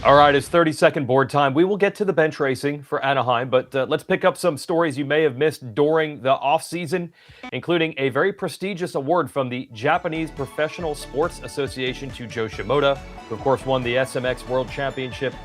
All right, it's 30-second board time. We will get to the bench racing for Anaheim, but let's pick up some stories you may have missed during the offseason, including a very prestigious award from the Japanese Professional Sports Association to Joe Shimoda, who, of course, won the SMX World Championship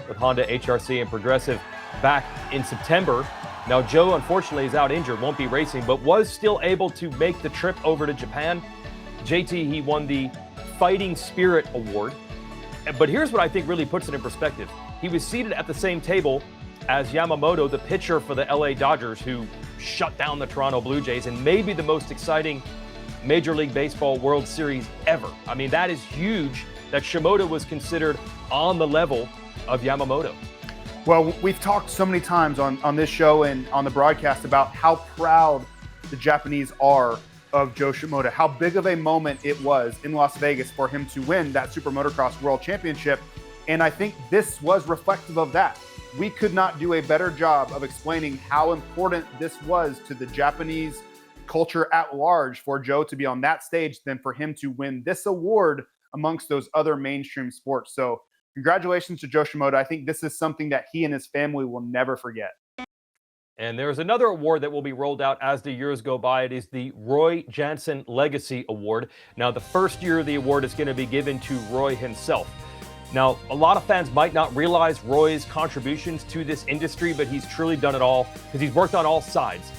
with Honda, HRC, and Progressive back in September. Now, Joe, unfortunately, is out injured, won't be racing, but was still able to make the trip over to Japan. JT, he won the Fighting Spirit Award. But here's what I think really puts it in perspective. He was seated at the same table as Yamamoto, the pitcher for the LA Dodgers, who shut down the Toronto Blue Jays in maybe the most exciting Major League Baseball World Series ever. I mean, that is huge that Shimoda was considered on the level of Yamamoto. Well, we've talked so many times on this show and on the broadcast about how proud the Japanese are of Joe Shimoda, how big of a moment it was in Las Vegas for him to win that Super Motocross World Championship. And I think this was reflective of that. We could not do a better job of explaining how important this was to the Japanese culture at large for Joe to be on that stage than for him to win this award amongst those other mainstream sports. So congratulations to Joe Shimoda. I think this is something that he and his family will never forget. And there's another award that will be rolled out as the years go by. It is the Roy Jansen Legacy Award. Now, the first year of the award is going to be given to Roy himself. Now, a lot of fans might not realize Roy's contributions to this industry, but he's truly done it all because he's worked on all sides.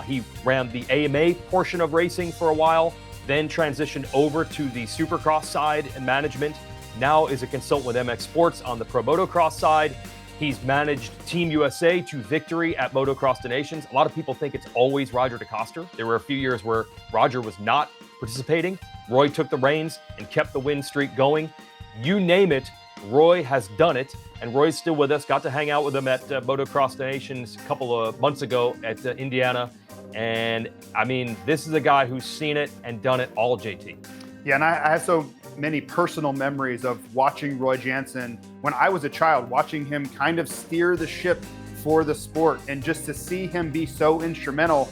He ran the AMA portion of racing for a while, then transitioned over to the Supercross side and management. Now is a consultant with MX Sports on the Pro Motocross side. He's managed Team USA to victory at Motocross the Nations. A lot of people think it's always Roger DeCoster. There were a few years where Roger was not participating. Roy took the reins and kept the win streak going. You name it, Roy has done it. And Roy's still with us. Got to hang out with him at Motocross the Nations a couple of months ago at Indiana. And I mean, this is a guy who's seen it and done it all, JT. Yeah, and I have so many personal memories of watching Roy Jansen when I was a child, watching him kind of steer the ship for the sport, and just to see him be so instrumental.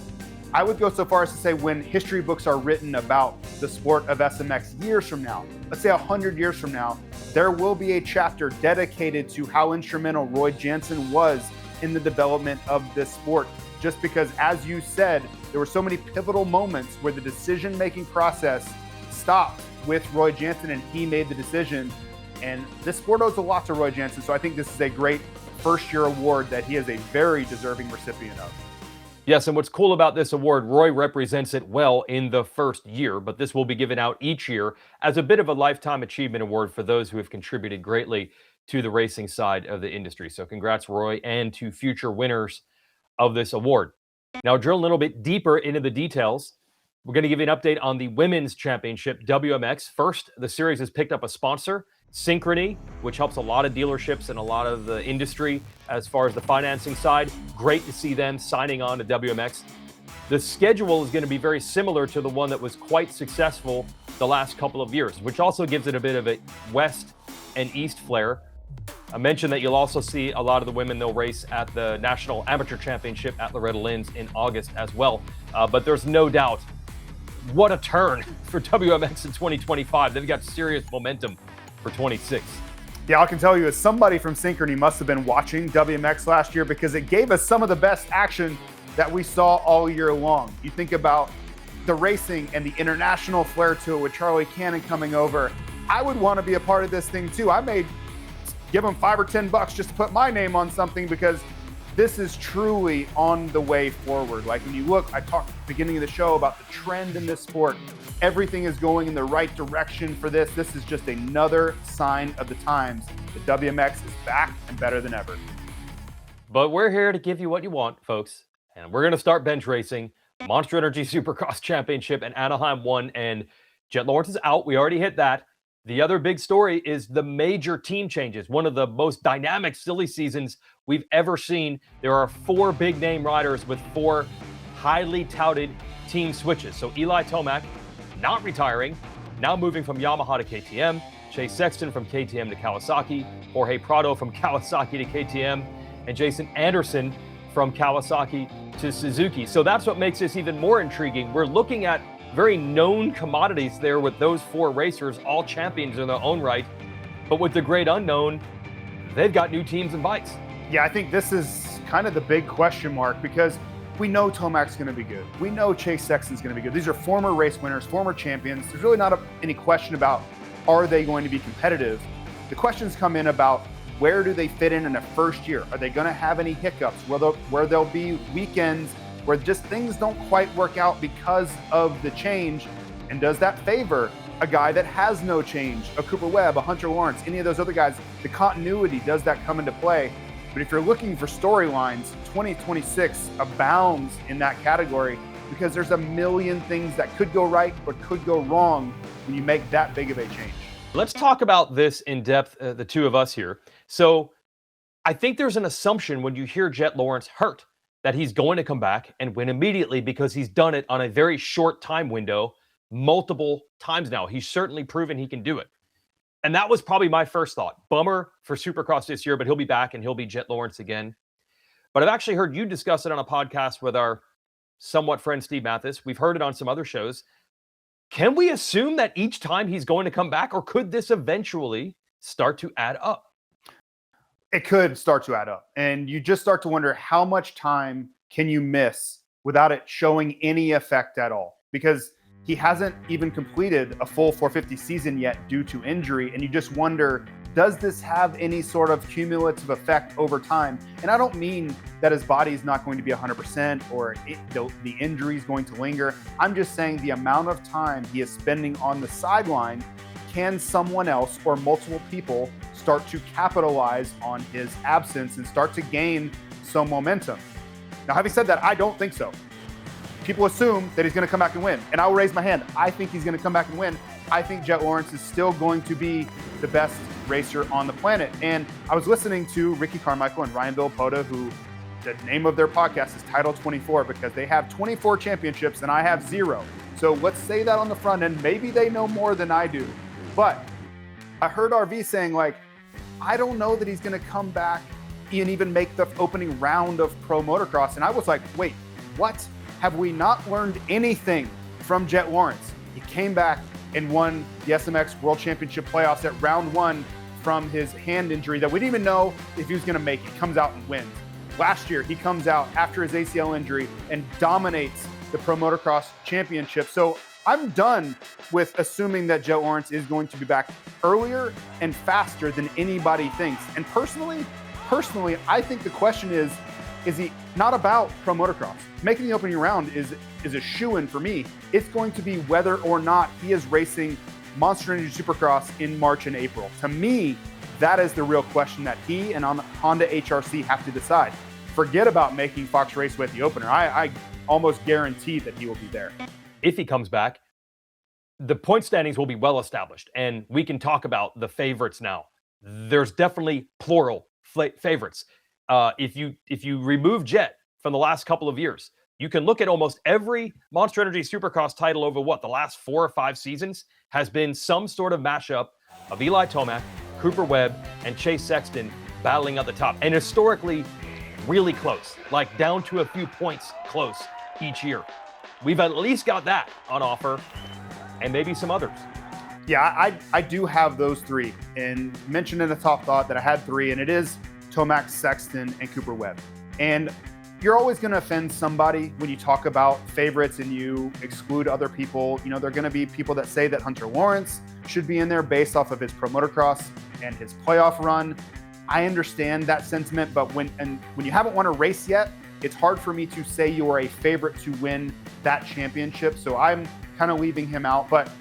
I would go so far as to say when history books are written about the sport of SMX years from now, let's say 100 years from now, there will be a chapter dedicated to how instrumental Roy Jansen was in the development of this sport. Just because, as you said, there were so many pivotal moments where the decision-making process stopped with Roy Jansen and he made the decision. And this sport owes a lot to Roy Jansen. So I think this is a great first-year award that he is a very deserving recipient of. Yes, and what's cool about this award, Roy represents it well in the first year, but this will be given out each year as a bit of a lifetime achievement award for those who have contributed greatly to the racing side of the industry. So congrats, Roy, and to future winners of this award. Now, drill a little bit deeper into the details. We're going to give you an update on the Women's Championship, WMX. First, the series has picked up a sponsor, Synchrony, which helps a lot of dealerships and a lot of the industry as far as the financing side. Great to see them signing on to WMX. The schedule is going to be very similar to the one that was quite successful the last couple of years, which also gives it a bit of a west and east flair. I mentioned that you'll also see a lot of the women they'll race at the National Amateur Championship at Loretta Lynn's in August as well. But there's no doubt, what a turn for WMX in 2025. They've got serious momentum for 26. Yeah, I can tell you as somebody from Synchrony must have been watching WMX last year because it gave us some of the best action that we saw all year long. You think about the racing and the international flair to it with Charlie Cannon coming over. I would want to be a part of this thing too. I may give them $5 or $10 just to put my name on something because this is truly on the way forward. Like when you look, I talked at the beginning of the show about the trend in this sport. Everything is going in the right direction for this. This is just another sign of the times. The WMX is back and better than ever. But we're here to give you what you want, folks. And we're going to start bench racing. Monster Energy Supercross Championship and Anaheim won, and Jett Lawrence is out. We already hit that. The other big story is the major team changes. One of the most dynamic silly seasons we've ever seen. There are 4 big name riders with 4 highly touted team switches. So Eli Tomac not retiring, now moving from Yamaha to KTM. Chase Sexton from KTM to Kawasaki. Jorge Prado from Kawasaki to KTM. And Jason Anderson from Kawasaki to Suzuki. So that's what makes this even more intriguing. We're looking at very known commodities there with those 4 racers, all champions in their own right. But with the great unknown, they've got new teams and bikes. Yeah, I think this is kind of the big question mark because we know Tomac's going to be good. We know Chase Sexton's going to be good. These are former race winners, former champions. There's really not any question about are they going to be competitive. The questions come in about where do they fit in a first year? Are they going to have any hiccups where there'll be weekends where just things don't quite work out because of the change? And does that favor a guy that has no change, a Cooper Webb, a Hunter Lawrence, any of those other guys? The continuity, does that come into play? But if you're looking for storylines, 2026 abounds in that category because there's a million things that could go right or could go wrong when you make that big of a change. Let's talk about this in depth, the two of us here. So I think there's an assumption when you hear Jett Lawrence hurt that he's going to come back and win immediately because he's done it on a very short time window multiple times now. He's certainly proven he can do it. And that was probably my first thought. Bummer for Supercross this year, but he'll be back and he'll be Jett Lawrence again. But I've actually heard you discuss it on a podcast with our somewhat friend Steve Mathis. We've heard it on some other shows. Can we assume that each time he's going to come back, or could this eventually start to add up? It could start to add up. And you just start to wonder how much time can you miss without it showing any effect at all? Because he hasn't even completed a full 450 season yet due to injury. And you just wonder, does this have any sort of cumulative effect over time? And I don't mean that his body is not going to be 100% or the injury is going to linger. I'm just saying the amount of time he is spending on the sideline, can someone else or multiple people start to capitalize on his absence and start to gain some momentum? Now, having said that, I don't think so. People assume that he's going to come back and win, and I will raise my hand. I think he's going to come back and win. I think Jett Lawrence is still going to be the best racer on the planet. And I was listening to Ricky Carmichael and Ryan Villopoto, who the name of their podcast is Title 24 because they have 24 championships and I have 0. So let's say that on the front end. Maybe they know more than I do. But I heard RV saying, like, I don't know that he's going to come back and even make the opening round of Pro Motocross. And I was like, wait, what? Have we not learned anything from Jett Lawrence? He came back and won the SMX World Championship playoffs at round 1 from his hand injury that we didn't even know if he was going to make it. Comes out and wins. Last year, he comes out after his ACL injury and dominates the Pro Motocross Championship. So I'm done with assuming that Jett Lawrence is going to be back earlier and faster than anybody thinks. And personally, I think the question is he not about Pro Motocross? Making the opening round is a shoo-in for me. It's going to be whether or not he is racing Monster Energy Supercross in March and April. To me, that is the real question that he and Honda HRC have to decide. Forget about making Fox Raceway the opener. I almost guarantee that he will be there. If he comes back, the point standings will be well established, and we can talk about the favorites now. There's definitely plural favorites. If you remove Jett from the last couple of years, you can look at almost every Monster Energy Supercross title over the last 4 or 5 seasons has been some sort of mashup of Eli Tomac, Cooper Webb, and Chase Sexton battling at the top. And historically, really close, like down to a few points close each year. We've at least got that on offer, and maybe some others. Yeah, I do have those 3, and mentioned in the top thought that I had 3, and it is Tomac, Sexton, and Cooper Webb. And you're always going to offend somebody when you talk about favorites and you exclude other people. You know, there are going to be people that say that Hunter Lawrence should be in there based off of his Pro Motocross and his playoff run. I understand that sentiment, but when you haven't won a race yet, it's hard for me to say you are a favorite to win that championship. So I'm kind of leaving him out. But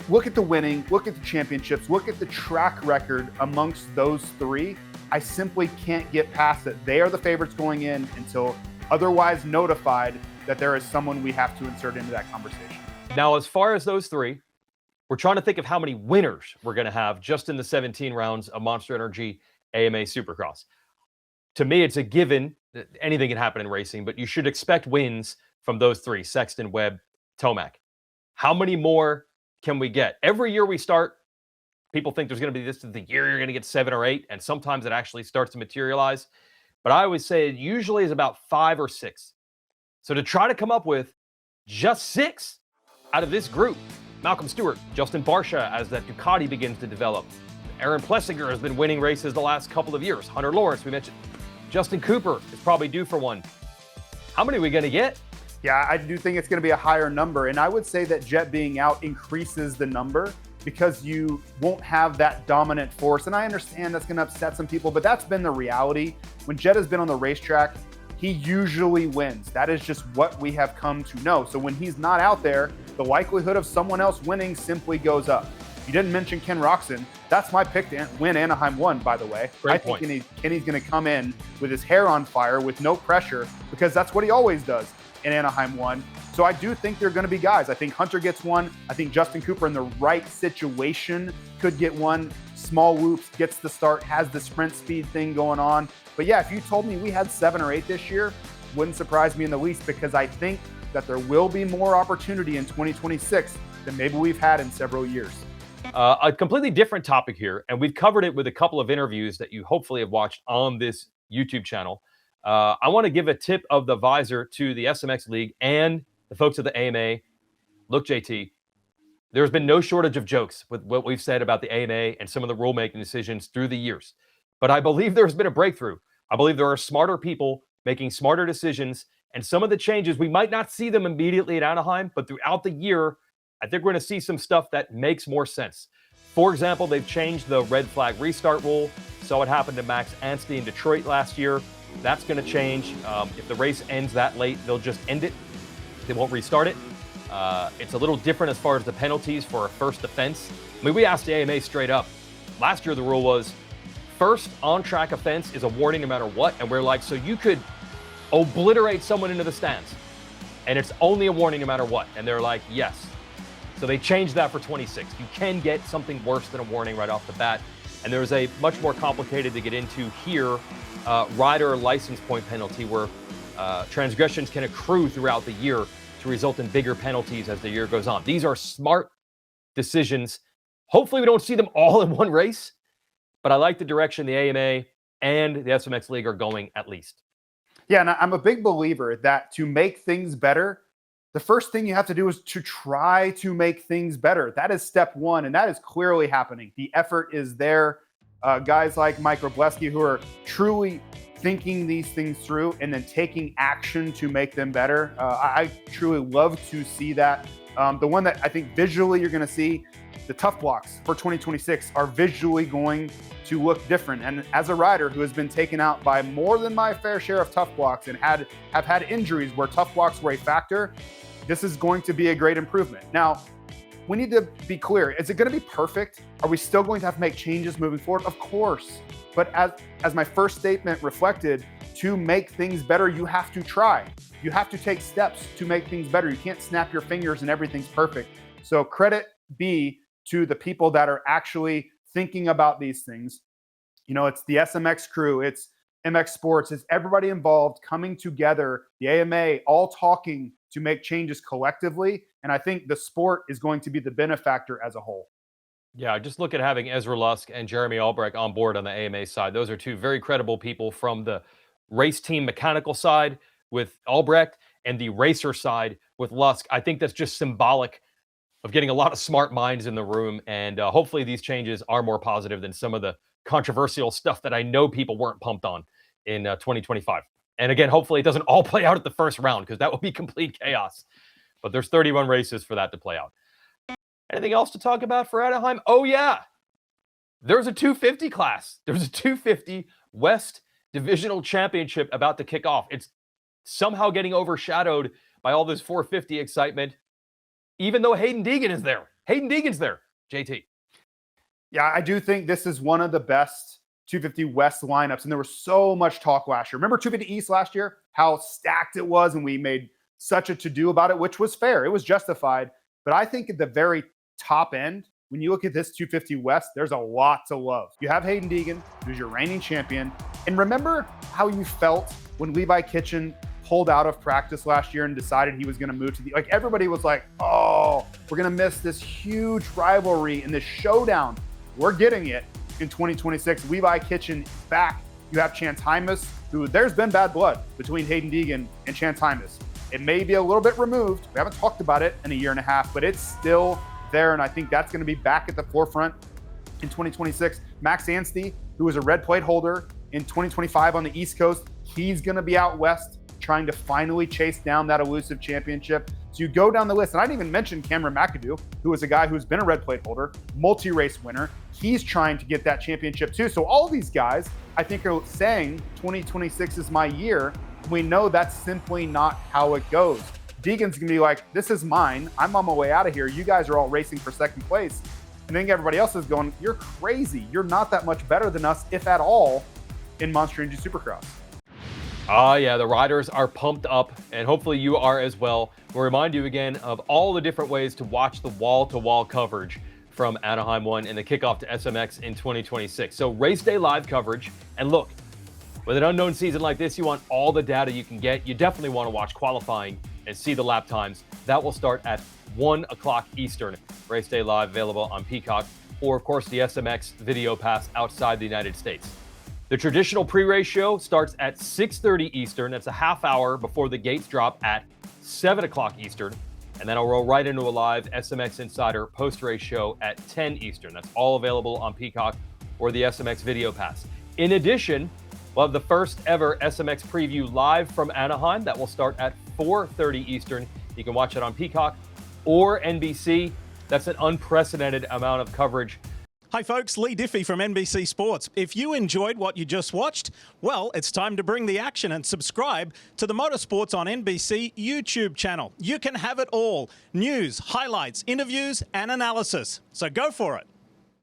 look at the winning, look at the championships, look at the track record amongst those 3. I simply can't get past it. They are the favorites going in until otherwise notified that there is someone we have to insert into that conversation. Now, as far as those 3, we're trying to think of how many winners we're going to have just in the 17 rounds of Monster Energy AMA Supercross. To me, it's a given that anything can happen in racing, but you should expect wins from those 3, Sexton, Webb, Tomac. How many more can we get? Every year we start, people think there's going to be this is the year you're going to get 7 or 8, and sometimes it actually starts to materialize. But I always say it usually is about 5 or 6. So to try to come up with just 6 out of this group, Malcolm Stewart, Justin Barcia as that Ducati begins to develop, Aaron Plessinger has been winning races the last couple of years. Hunter Lawrence, we mentioned. Justin Cooper is probably due for one. How many are we going to get? Yeah, I do think it's going to be a higher number. And I would say that Jett being out increases the number because you won't have that dominant force. And I understand that's going to upset some people, but that's been the reality. When Jett has been on the racetrack, he usually wins. That is just what we have come to know. So when he's not out there, the likelihood of someone else winning simply goes up. You didn't mention Ken Roczen. That's my pick to win Anaheim 1, by the way. Great I think point. Kenny's going to come in with his hair on fire with no pressure because that's what he always does in Anaheim 1. So I do think there are going to be guys. I think Hunter gets one. I think Justin Cooper in the right situation could get one. Small whoops, gets the start, has the sprint speed thing going on. But yeah, if you told me we had 7 or 8 this year, wouldn't surprise me in the least because I think that there will be more opportunity in 2026 than maybe we've had in several years. A completely different topic here, and we've covered it with a couple of interviews that you hopefully have watched on this YouTube channel. I want to give a tip of the visor to the SMX League and the folks at the AMA. Look, JT, there's been no shortage of jokes with what we've said about the AMA and some of the rulemaking decisions through the years. But I believe there's been a breakthrough. I believe there are smarter people making smarter decisions, and some of the changes, we might not see them immediately at Anaheim, but throughout the year, I think we're going to see some stuff that makes more sense. For example, they've changed the red flag restart rule. Saw what happened to Max Anstey in Detroit last year. That's going to change. If the race ends that late, they'll just end it. They won't restart it. It's a little different as far as the penalties for a first offense. I mean, we asked the AMA straight up. Last year, the rule was first on-track offense is a warning no matter what. And we're like, so you could obliterate someone into the stands, and it's only a warning no matter what. And they're like, yes. So they changed that for 26. You can get something worse than a warning right off the bat. And there's a much more complicated to get into here, rider license point penalty where transgressions can accrue throughout the year to result in bigger penalties as the year goes on. These are smart decisions. Hopefully we don't see them all in one race, but I like the direction the AMA and the SMX League are going at least. Yeah, and I'm a big believer that to make things better, the first thing you have to do is to try to make things better. That is step one, and that is clearly happening. The effort is there. Guys like Mike Robleski who are truly thinking these things through and then taking action to make them better. I truly love to see that. The one that I think visually you're going to see, the tough blocks for 2026 are visually going to look different. And as a rider who has been taken out by more than my fair share of tough blocks and have had injuries where tough blocks were a factor, this is going to be a great improvement. Now, we need to be clear. Is it going to be perfect? Are we still going to have to make changes moving forward? Of course. But as my first statement reflected, to make things better, you have to try. You have to take steps to make things better. You can't snap your fingers and everything's perfect. So credit be to the people that are actually thinking about these things. You know, it's the SMX crew, it's MX Sports, it's everybody involved coming together, the AMA, all talking to make changes collectively. And I think the sport is going to be the benefactor as a whole. Yeah, just look at having Ezra Lusk and Jeremy Albrecht on board on the AMA side. Those are two very credible people from the race team mechanical side with Albrecht and the racer side with Lusk. I think that's just symbolic of getting a lot of smart minds in the room. And hopefully these changes are more positive than some of the controversial stuff that I know people weren't pumped on in 2025. And again, hopefully it doesn't all play out at the first round because that would be complete chaos. But there's 31 races for that to play out. Anything else to talk about for Anaheim? Oh, yeah. There's a 250 class. There's a 250 West Divisional Championship about to kick off. It's somehow getting overshadowed by all this 450 excitement, even though Hayden Deegan is there. Hayden Deegan's there, JT. Yeah, I do think this is one of the best 250 West lineups. And there was so much talk last year. Remember 250 East last year? How stacked it was, and we made such a to-do about it, which was fair. It was justified. But I think at the very top end, when you look at this 250 West, there's a lot to love. You have Hayden Deegan, who's your reigning champion. And remember how you felt when Levi Kitchen pulled out of practice last year and decided he was going to move to the, like, everybody was like, oh, we're going to miss this huge rivalry and this showdown. We're getting it in 2026. Levi Kitchen is back. You have Chance Hymas, who there's been bad blood between Hayden Deegan and Chance Hymas. It may be a little bit removed. We haven't talked about it in a year and a half, but it's still there. And I think that's going to be back at the forefront in 2026. Max Anstey, who was a red plate holder in 2025 on the East Coast, he's going to be out west trying to finally chase down that elusive championship. So you go down the list, and I didn't even mention Cameron McAdoo, who is a guy who's been a red plate holder, multi-race winner. He's trying to get that championship too. So all these guys, I think, are saying 2026 is my year. We know that's simply not how it goes. Deegan's gonna be like, this is mine. I'm on my way out of here. You guys are all racing for second place. And then everybody else is going, you're crazy. You're not that much better than us, if at all, in Monster Energy Supercross. Yeah, the riders are pumped up, and hopefully you are as well. We'll remind you again of all the different ways to watch the wall-to-wall coverage from Anaheim 1 and the kickoff to SMX in 2026. So race day live coverage, and look, with an unknown season like this, you want all the data you can get. You definitely want to watch qualifying and see the lap times. That will start at 1 o'clock Eastern. Race day live available on Peacock, or of course the SMX video pass outside the United States. The traditional pre-race show starts at 6:30 Eastern. That's a half hour before the gates drop at 7 o'clock Eastern. And then I'll roll right into a live SMX Insider post-race show at 10 Eastern. That's all available on Peacock or the SMX video pass. In addition, we'll have the first ever SMX preview live from Anaheim. That will start at 4:30 Eastern. You can watch it on Peacock or NBC. That's an unprecedented amount of coverage. Hi folks, Lee Diffie from NBC Sports. If you enjoyed what you just watched, well, it's time to bring the action and subscribe to the Motorsports on NBC YouTube channel. You can have it all: news, highlights, interviews, and analysis. So go for it.